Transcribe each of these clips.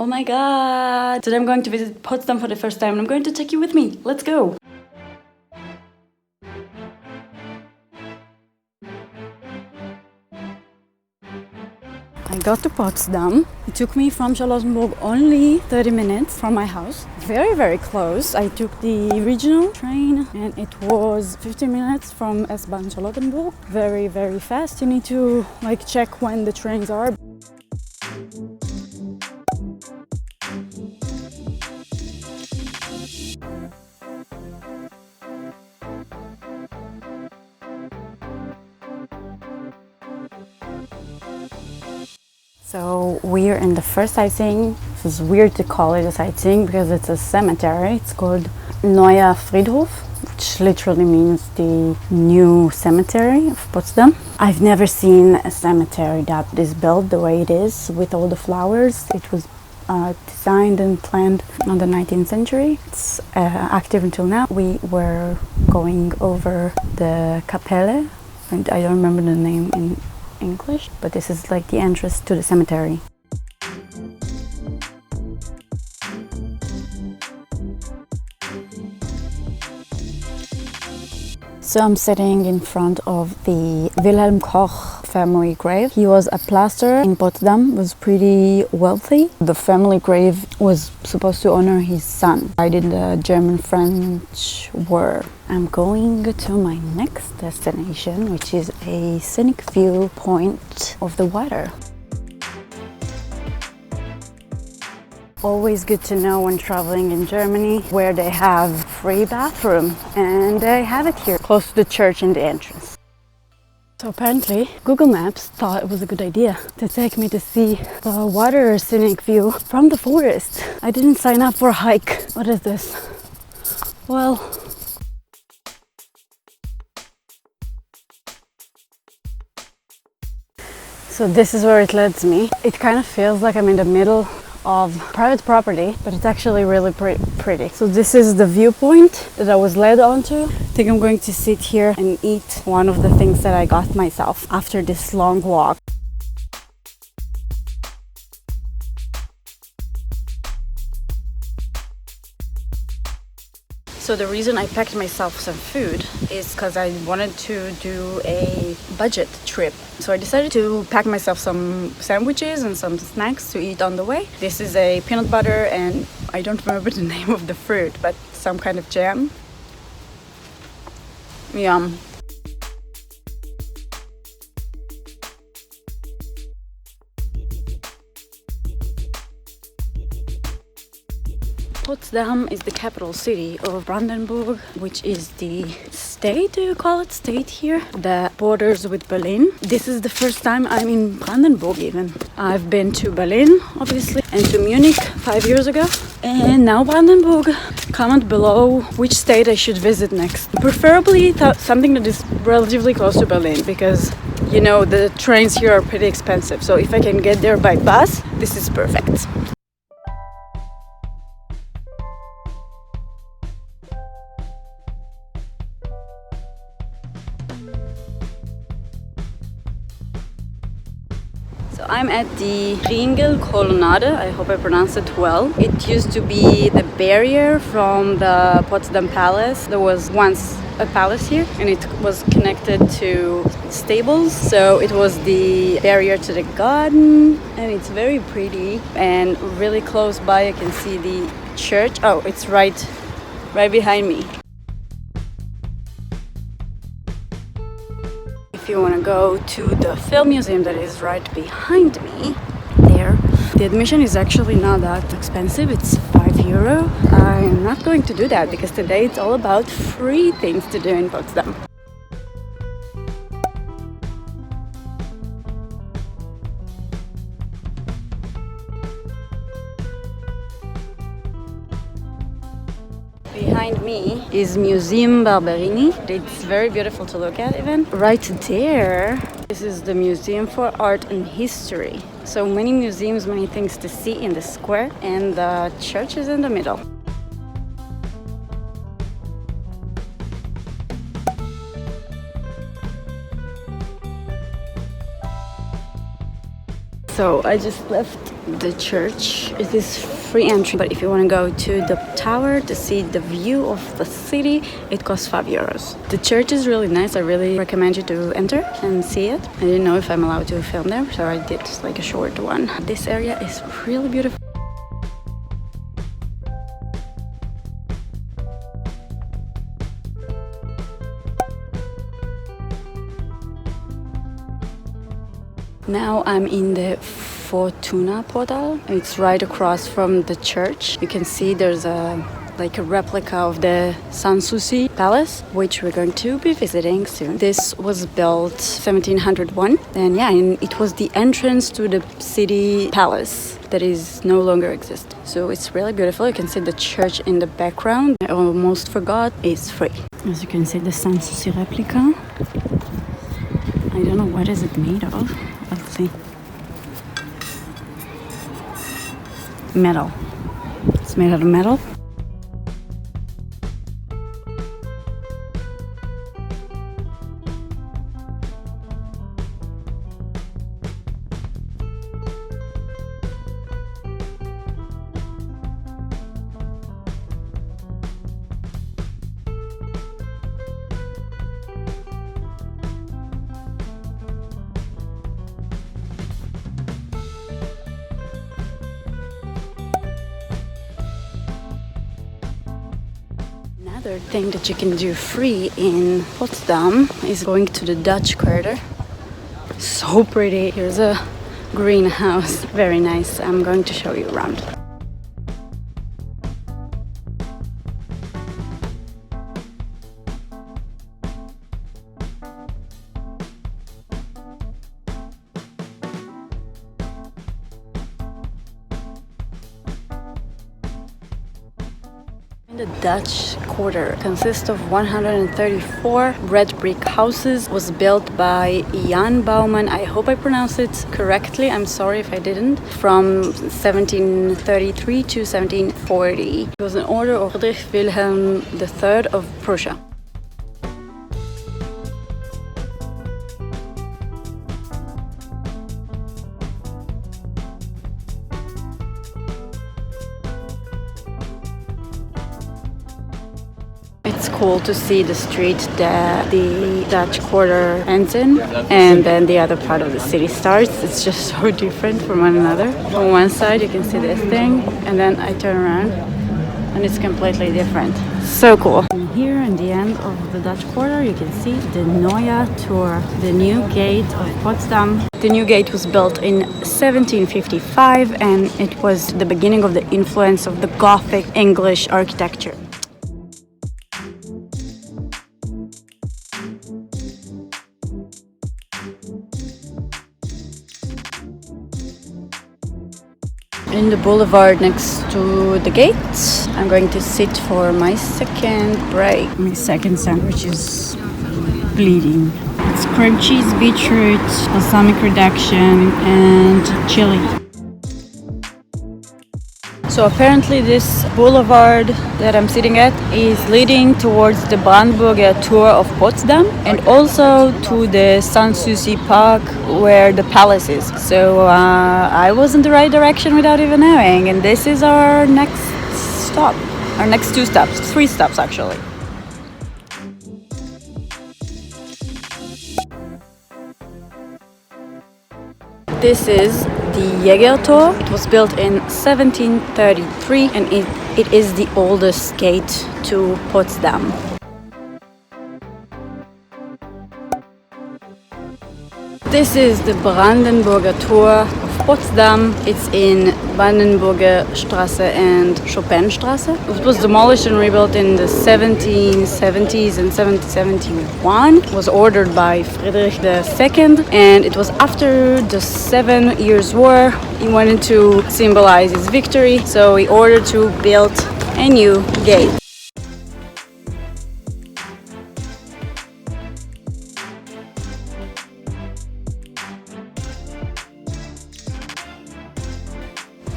Oh my god! Today I'm going to visit Potsdam for the first time and I'm going to take you with me. Let's go! I got to Potsdam. It took me from Charlottenburg only 30 minutes from my house. Very, very close. I took the regional train and it was 15 minutes from S-Bahn Charlottenburg. Very, very fast. You need to check when the trains are. So we're in the first sightseeing. It's weird to call it a sightseeing because it's a cemetery. It's called Neuer Friedhof, which literally means the new cemetery of Potsdam. I've never seen a cemetery that is built the way it is with all the flowers. It was designed and planned in the 19th century. It's active until now. We were going over the Kapelle, and I don't remember the name in English, but this is like the entrance to the cemetery. So I'm sitting in front of the Wilhelm Koch family grave. He was a plasterer in Potsdam, was pretty wealthy. The family grave was supposed to honor his son, died in the German-French War. I'm going to my next destination, which is a scenic view point of the water. Always good to know when traveling in Germany where they have free bathroom, and they have it here close to the church in the entrance. So apparently Google Maps thought it was a good idea to take me to see the water scenic view from the forest. I didn't sign up for a hike. What is this? Well, so this is where it leads me. It kind of feels like I'm in the middle of private property, but it's actually really pretty. So this is the viewpoint that I was led onto. I think I'm going to sit here and eat one of the things that I got myself after this long walk. So the reason I packed myself some food is because I wanted to do a budget trip. So I decided to pack myself some sandwiches and some snacks to eat on the way. This is a peanut butter and I don't remember the name of the fruit, but some kind of jam. Yum. Potsdam is the capital city of Brandenburg, which is the state, do you call it state here? The borders with Berlin. This is the first time I'm in Brandenburg even. I've been to Berlin, obviously, and to Munich 5 years ago. And now Brandenburg. Comment below which state I should visit next. Preferably something that is relatively close to Berlin, because you know the trains here are pretty expensive. So if I can get there by bus, this is perfect. So I'm at the Ringerkolonnade, I hope I pronounced it well. It used to be the barrier from the Potsdam Palace. There was once a palace here and it was connected to stables. So it was the barrier to the garden and it's very pretty. And really close by I can see the church. Oh, it's right behind me. If you want to go to the film museum that is right behind me, there, the admission is actually not that expensive, it's €5. I'm not going to do that because today it's all about free things to do in Potsdam. Behind me is Museum Barberini. It's very beautiful to look at even. Right there, this is the Museum for Art and History. So many museums, many things to see in the square, and the church is in the middle. So I just left the church. It is free entry, but if you want to go to the tower to see the view of the city, it costs €5. The church is really nice. I really recommend you to enter and see it. I didn't know if I'm allowed to film there, so I did like a short one. This area is really beautiful. Now I'm in the Fortuna portal. It's right across from the church. You can see there's a replica of the Sanssouci Palace, which we're going to be visiting soon. This was built 1701, and it was the entrance to the city palace that is no longer exist. So it's really beautiful. You can see the church in the background. I almost forgot, it's free. As you can see, the Sanssouci replica. I don't know what is it made of. Let's see. Metal. It's made out of metal. Another thing that you can do free in Potsdam is going to the Dutch quarter. So pretty. Here's a greenhouse. Very nice. I'm going to show you around. The Dutch quarter consists of 134 red brick houses. Was built by Jan Bouwman. I hope I pronounced it correctly. I'm sorry if I didn't. From 1733 to 1740. It was an order of Friedrich Wilhelm III of Prussia. It's cool to see the street that the Dutch quarter ends in, and then the other part of the city starts. It's just so different from one another. On one side you can see this thing, and then I turn around and it's completely different. So cool. And here in the end of the Dutch quarter you can see the Neuer Tor, the new gate of Potsdam. The new gate was built in 1755 and it was the beginning of the influence of the Gothic English architecture. In the boulevard next to the gate, I'm going to sit for my second break. My second sandwich is bleeding. It's cream cheese, beetroot, balsamic reduction, and chili. So apparently this boulevard that I'm sitting at is leading towards the Brandenburger Tor of Potsdam and also to the Sanssouci Park where the palace is. So I was in the right direction without even knowing, and this is our next stop. Our next 2 stops, 3 stops actually. This is the Neuer Tor. It was built in 1733 and it is the oldest gate to Potsdam. This is the Brandenburger Tor of Potsdam. It's in Brandenburger Straße and Chopinstraße. It was demolished and rebuilt in the 1770s and 1771. It was ordered by Friedrich II, and it was after the 7 Years' War. He wanted to symbolize his victory, so he ordered to build a new gate.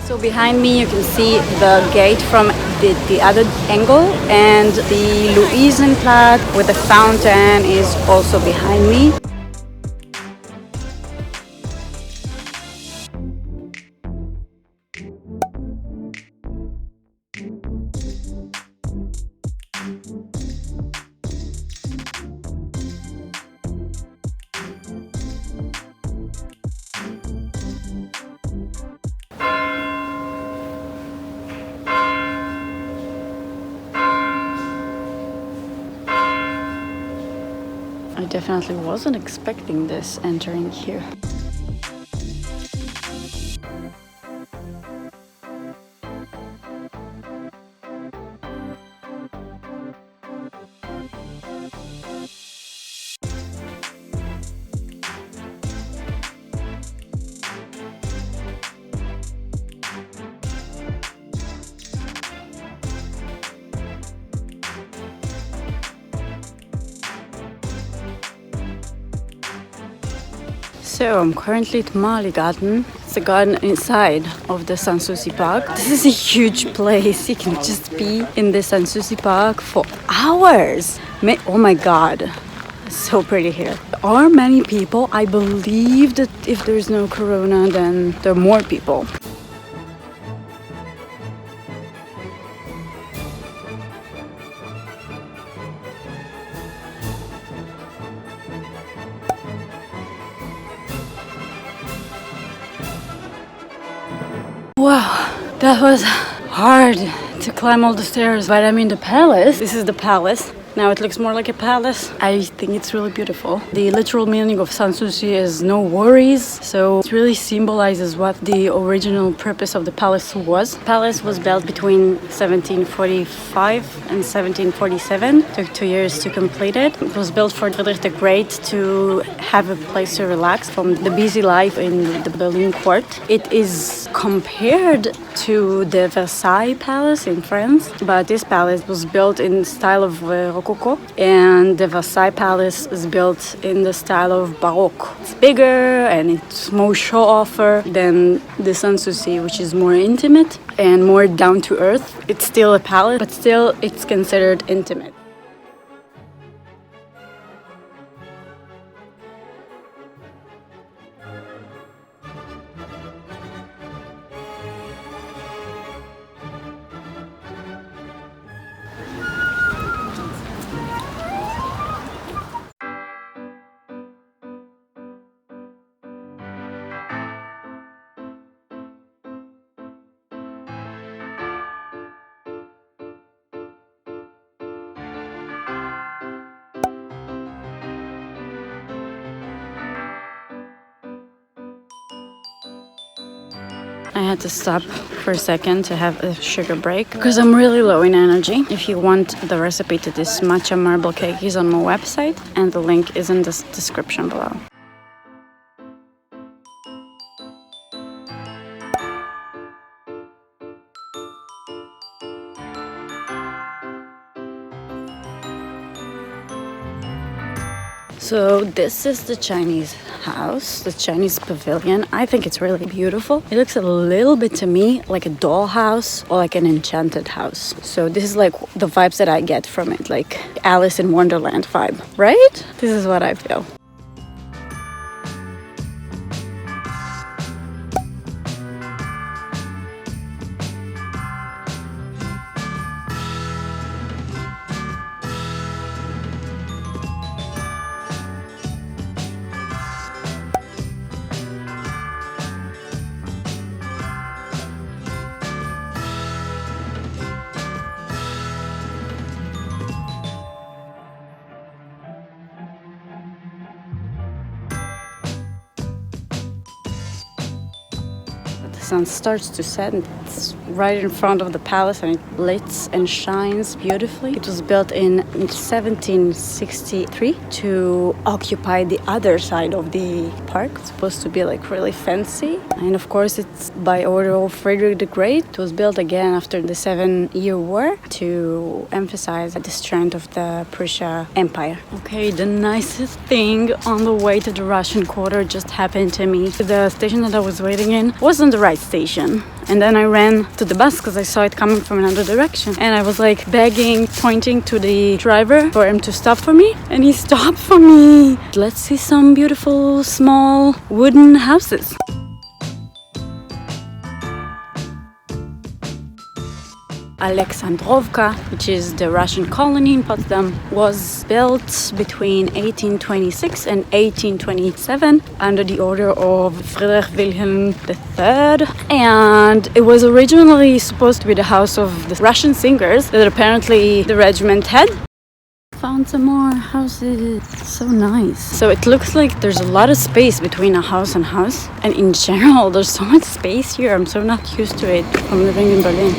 So behind me you can see the gate from the other angle, and the Luisenplatz with the fountain is also behind me. definitely wasn't expecting this entering here. So I'm currently at Garden. It's a garden inside of the Sanssouci Park. This is a huge place. You can just be in the Sanssouci Park for hours. Oh my God, it's so pretty here. There are many people. I believe that if there's no corona, then there are more people. Wow, that was hard to climb all the stairs, but I'm in the palace. This is the palace. Now it looks more like a palace. I think it's really beautiful. The literal meaning of Sanssouci is no worries, so it really symbolizes what the original purpose of the palace was. The palace was built between 1745 and 1747. It took 2 years to complete it. It was built for Friedrich the Great to have a place to relax from the busy life in the Berlin court. It is compared to the Versailles Palace in France, but this palace was built in the style of Rococo, and the Versailles Palace is built in the style of Baroque. It's bigger and it's more show-offer than the Sanssouci, which is more intimate and more down-to-earth. It's still a palace, but still it's considered intimate. I had to stop for a second to have a sugar break because I'm really low in energy. If you want the recipe to this matcha marble cake is on my website, and the link is in the description below. So this is the Chinese house, the Chinese pavilion. I think it's really beautiful. It looks a little bit to me like a dollhouse or like an enchanted house. So this is like the vibes that I get from it, like Alice in Wonderland vibe, right? This is what I feel. Sun starts to set, and it's right in front of the palace, and it blits and shines beautifully. It was built in 1763 to occupy the other side of the park. It's supposed to be like really fancy, and of course it's by order of Friedrich the Great. It was built again after the 7-Year War to emphasize the strength of the Prussia Empire. Okay, the nicest thing on the way to the Russian Quarter just happened to me. The station that I was waiting in wasn't the right station, and then I ran to the bus because I saw it coming from another direction, and I was like begging, pointing to the driver for him to stop for me, and he stopped for me. Let's see some beautiful small wooden houses. Alexandrowka, which is the Russian colony in Potsdam, was built between 1826 and 1827 under the order of Friedrich Wilhelm III, and it was originally supposed to be the house of the Russian singers that apparently the regiment had. found some more houses. So nice. So it looks like there's a lot of space between a house and house. And in general, there's so much space here. I'm so not used to it from living in Berlin.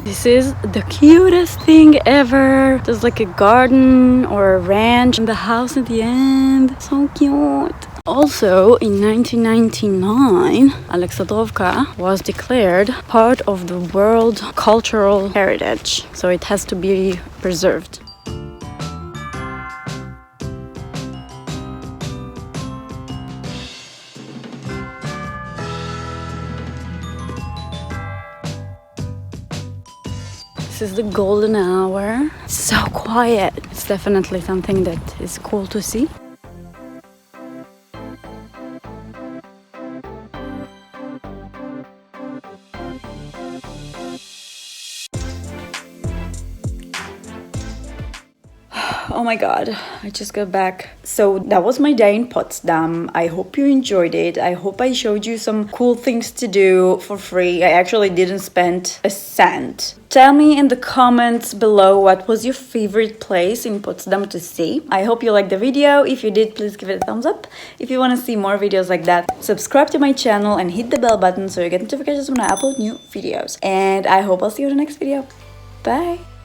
This is the cutest thing ever. There's like a garden or a ranch and the house at the end. So cute. Also, in 1999, Alexandrowka was declared part of the World Cultural Heritage. So it has to be preserved. This is the golden hour. It's so quiet. It's definitely something that is cool to see. Oh my god, I just got back. So that was my day in Potsdam. I hope you enjoyed it. I hope I showed you some cool things to do for free. I actually didn't spend a cent. Tell me in the comments below what was your favorite place in Potsdam to see. I hope you liked the video. If you did, please give it a thumbs up. If you want to see more videos like that, subscribe to my channel and hit the bell button so you get notifications when I upload new videos. And I hope I'll see you in the next video. Bye!